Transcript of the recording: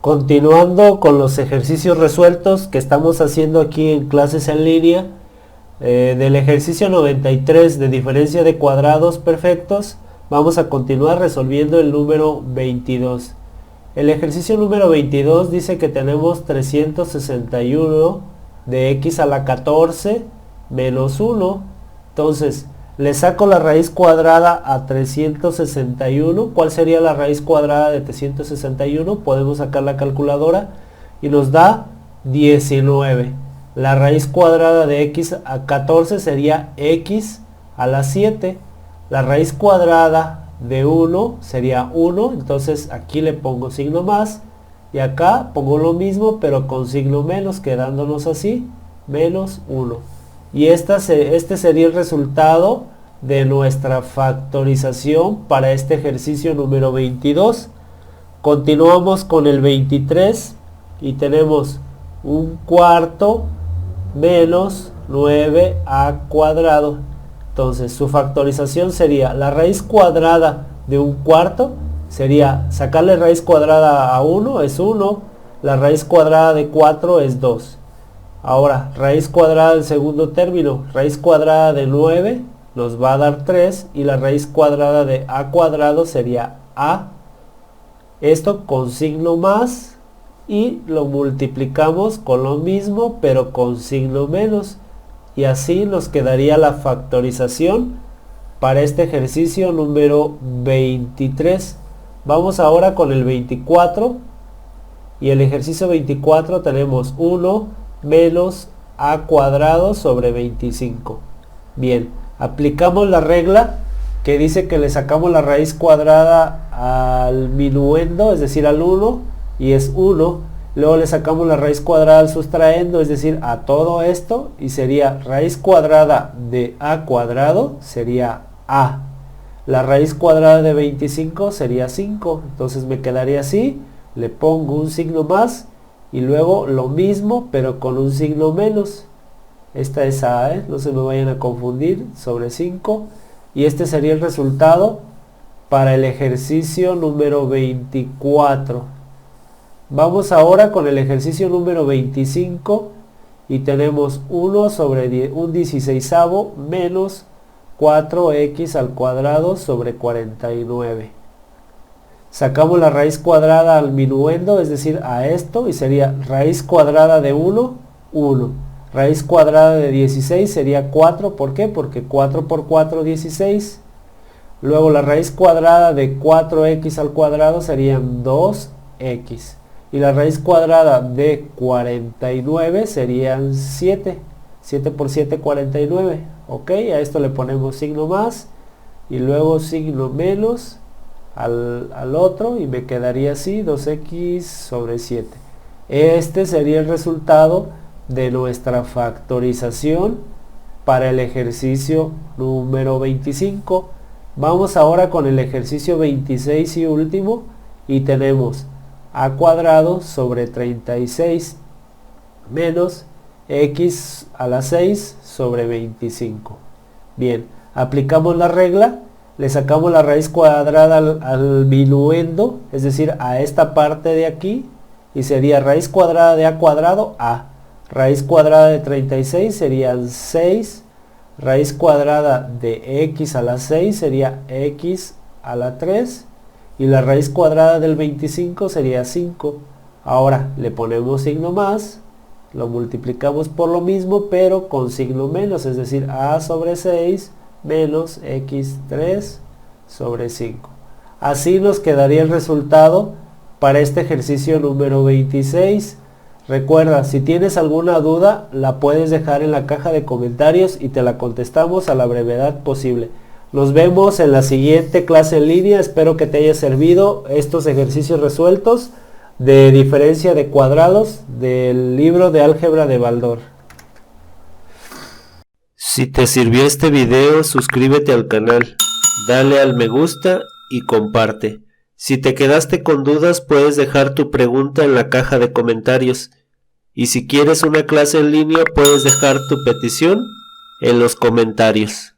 Continuando con los ejercicios resueltos que estamos haciendo aquí en clases en línea, del ejercicio 93 de diferencia de cuadrados perfectos, vamos a continuar resolviendo el número 22. El ejercicio número 22 dice que tenemos 361 de x a la 14 menos 1. Entonces, le saco la raíz cuadrada a 361. ¿Cuál sería la raíz cuadrada de 361? Podemos sacar la calculadora y nos da 19. La raíz cuadrada de x a 14 sería x a la 7. La raíz cuadrada de 1 sería 1. Entonces aquí le pongo signo más. Y acá pongo lo mismo pero con signo menos, quedándonos así, menos 1. Y este sería el resultado de nuestra factorización para este ejercicio número 22. Continuamos con el 23 y tenemos un cuarto menos 9a cuadrado. Entonces su factorización sería la raíz cuadrada de un cuarto, sería sacarle raíz cuadrada a 1 es 1, la raíz cuadrada de 4 es 2. Ahora, raíz cuadrada del segundo término, raíz cuadrada de 9 nos va a dar 3 y la raíz cuadrada de a cuadrado sería a. Esto con signo más y lo multiplicamos con lo mismo pero con signo menos. Y así nos quedaría la factorización para este ejercicio número 23. Vamos ahora con el 24. Y el ejercicio 24 tenemos 1 menos a cuadrado sobre 25. Bien, aplicamos la regla que dice que le sacamos la raíz cuadrada al minuendo, es decir, al 1, y es 1. Luego le sacamos la raíz cuadrada al sustraendo, es decir, a todo esto, y sería raíz cuadrada de a cuadrado, sería a. La raíz cuadrada de 25 sería 5. Entonces me quedaría así, le pongo un signo más, y luego lo mismo pero con un signo menos. Esta es a, no se me vayan a confundir, sobre 5. Y este sería el resultado para el ejercicio número 24. Vamos ahora con el ejercicio número 25 y tenemos 1 sobre un 16avo menos 4x al cuadrado sobre 49. Sacamos la raíz cuadrada al minuendo, es decir, a esto, y sería raíz cuadrada de 1, 1. Raíz cuadrada de 16 sería 4, ¿por qué? Porque 4 por 4, 16. Luego la raíz cuadrada de 4x al cuadrado serían 2x. Y la raíz cuadrada de 49 serían 7. 7 por 7, 49. Ok, a esto le ponemos signo más y luego signo menos al otro y me quedaría así, 2x sobre 7. Este sería el resultado de nuestra factorización para el ejercicio número 25. Vamos ahora con el ejercicio 26 y último y tenemos a cuadrado sobre 36 menos x a la 6 sobre 25. Bien, aplicamos la regla, le sacamos la raíz cuadrada al minuendo, es decir, a esta parte de aquí, y sería raíz cuadrada de a cuadrado a. Raíz cuadrada de 36 serían 6, raíz cuadrada de x a la 6 sería x a la 3, y la raíz cuadrada del 25 sería 5. Ahora le ponemos signo más, lo multiplicamos por lo mismo pero con signo menos, es decir, a sobre 6 menos x3 sobre 5. Así nos quedaría el resultado para este ejercicio número 26. Recuerda, si tienes alguna duda, la puedes dejar en la caja de comentarios y te la contestamos a la brevedad posible. Nos vemos en la siguiente clase en línea. Espero que te haya servido estos ejercicios resueltos de diferencia de cuadrados del libro de álgebra de Baldor. Si te sirvió este video, suscríbete al canal, dale al me gusta y comparte. Si te quedaste con dudas, puedes dejar tu pregunta en la caja de comentarios Y si quieres una clase en línea, puedes dejar tu petición en los comentarios.